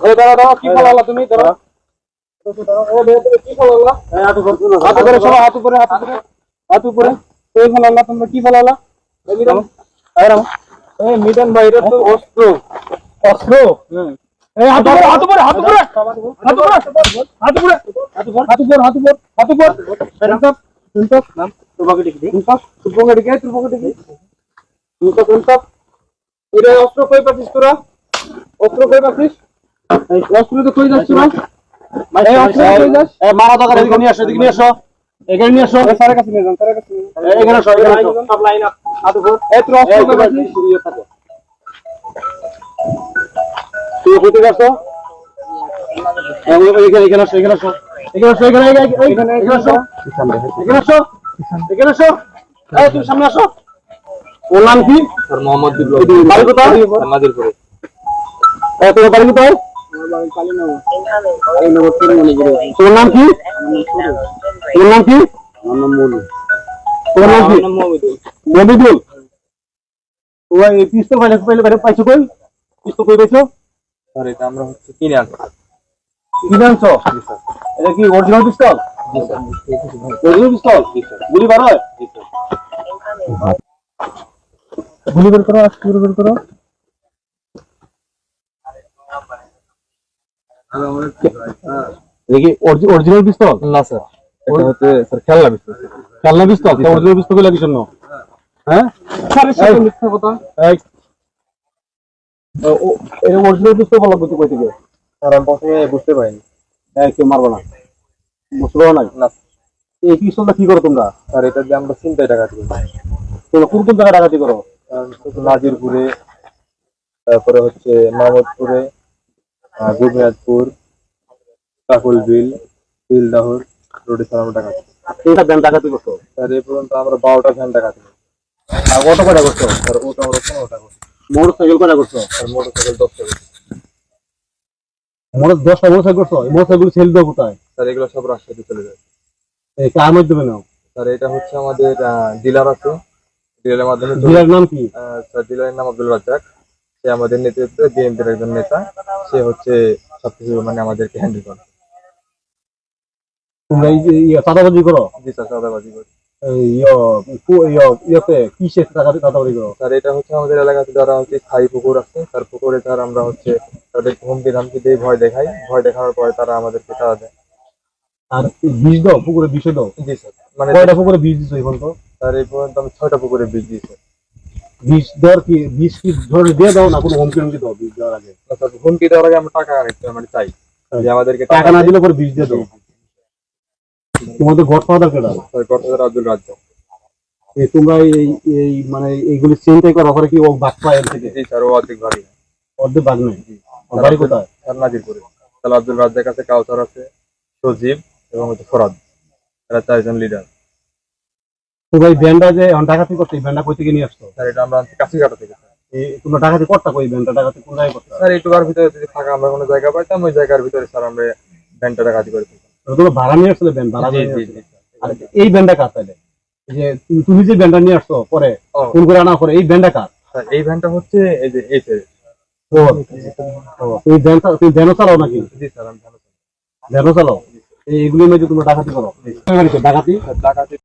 এই দাঁড়া কি ফলালা তুমি দাঁড়া কি ফলালা হাত উপরে সব হাত উপরে এই ফলালা তোমরা কি ফলালা এই মিটন ভাই এটা তো অস্ত্র এই হাত উপরে নাম তোর পকেটে কি তোর পকেটে এটা অস্ত্র কই পাচ্ছিস তোরা অস্ত্র তো কই যাচ্ছ না এই অস্ত্র কই যাস মারা দরকার এদিকে নিয়ে আসো এখানে নিয়ে আসো স্যারের কাছে নিয়ে যান এখানে সব লাইন আপ হাত উপর এই তোর অস্ত্র কই পাচ্ছিস শুরিয়ে থাকো তুই কোথায় যাচ্ছ এখানে আসো এই তুমি সামনে আসো ওর নাম কি স্যার মোহাম্মদ বিপ্লব বাড়ি কোথায় নাদিরপুরে তোমার বাড়ি কোথায় তোমার নাম কি মমিদুল ওই পিস্তল পাইছো কই পিস্তল কই পাইছো স্যার এটা আমরা হচ্ছে কিনে আনছো এটা কি অরিজিনাল পিস্তল জি স্যার অরিজিনাল পিস্তল জি স্যার গুলি বার হয় জি স্যার গুলি বের করো দেখি অরিজিনাল পিস্তল না স্যার এটা হচ্ছে স্যার খেলনা পিস্তল অরিজিনাল পিস্তল গুলো কি জন্য হ্যাঁ স্যার মিথ্যা কথা এটা অরিজিনাল পিস্তল বলা কইতে কই থেকে স্যার আমি প্রথমে বুঝতে পারিনি কেউ মারবো না বুঝতে পারো না এই পিস্তলটা কি করো তোমরা স্যার এটা দিয়ে আমরা চিন্তায় ডাকাতি করি তোমরা কোন জায়গায় ডাকাতি করো নাজিরপুরে তারপরে হচ্ছে মোহাম্মদপুরে গুমিয়াদপুর কাকুল বিল বিলদাহুর রোডে স্যার আমরা ডাকাতি এইটা ভ্যান ডাকাতি করছো স্যার এই পর্যন্ত আমরা 12টা ভ্যান ডাকাতি করছি আর অটো কয়টা করছো স্যার ওটা আমরা 15টা করছি মোটরসাইকেল কয়টা করছো স্যার মোটরসাইকেল 10টা করছি 10টা মোটরসাইকেল করছো এই মোটরসাইকেল সেল দাও কোথায় স্যার এগুলো সব রাজশাহীতে চলে যায় এই কার মাধ্যমে নাও স্যার এটা হচ্ছে আমাদের ডিলার আছে ডিলারের মাধ্যমে ডিলারের নাম কি স্যার ডিলারের নাম আব্দুল রাজ্জাক সে আমাদের নেতৃত্বে বিএনপির একজন নেতা সে হচ্ছে সবকিছু মানে আমাদেরকে হ্যান্ডেল করে তোমরা এই চাঁদাবাজি করো জি স্যার চাঁদাবাজি করি কিসের চাঁদাবাজি করো স্যার এটা হচ্ছে আমাদের এলাকাতে যারা হচ্ছে স্থায়ী পুকুর আছে তার পুকুরে স্যার আমরা হচ্ছে তাদের হুমকি দিয়ে ভয় দেখানোর পরে তারা আমাদেরকে চাঁদা দেয় আর বীজ দাও পুকুরে বিষে দাও জি স্যার মানে কয়টা পুকুরে বীজ দিছো এখন তো স্যার এই পর্যন্ত আমি 6টা পুকুরে বীজ দিয়েছি বীজ দেওয়ার কি বীজ কি ধরে দিয়ে দাও না কোনো হুমকি দাও বীজ দেওয়ার আগে হুমকি দেওয়ার আগে আমরা টাকা মানে চাই যে আমাদেরকে টাকা না দিলে পরে বীজ দিয়ে দাও তোমাদের গডফাদার কেডা স্যার গডফাদার আব্দুল রাজ্জাক তোমরা এই মানে এইগুলি চিন্তাই করার পরে কি ও বাগ পায় থেকে জি স্যার ও অর্ধেক ভাগ নেই বাড়ি কোথায় স্যার নাজিরপুরে তাহলে আব্দুল রাজ্জাক আছে কাউসার আছে সজীব এবং হচ্ছে ফরাদ এরা 4জন লিডার তো ভাই ব্যান্ডা যে ডাকাতি করতে ব্যান্ডা কই থেকে নিয়ে আসতো স্যার এটা আমরা কাছিঘাটা থেকে তোমরা ডাকাতি করতে কই ব্যান্ডা ডাকাতি কোন জায়গায় করতে স্যার এইটুকার ভিতরে যদি ফাঁকা আমরা কোনো জায়গা পাইতাম ওই জায়গার ভিতরে স্যার আমরা ব্যান্ডটা ডাকাতি করতে তোমরা ভাড়া নিয়ে আসলে ব্যান্ড ভাড়া জি আর এই ব্যান্ডা কার তাহলে যে তুমি যে ব্যান্ডা নিয়ে আসছো পরে ফোন করে আনা করে এই ব্যান্ডা কার স্যার এই ব্যান্ডটা হচ্ছে এই যে এই তুমি ভ্যানও চালাও নাকি জি স্যার আমি ভ্যানও চালাও এইগুলোর মধ্যে তোমরা ডাকাতি করো ডাকাতি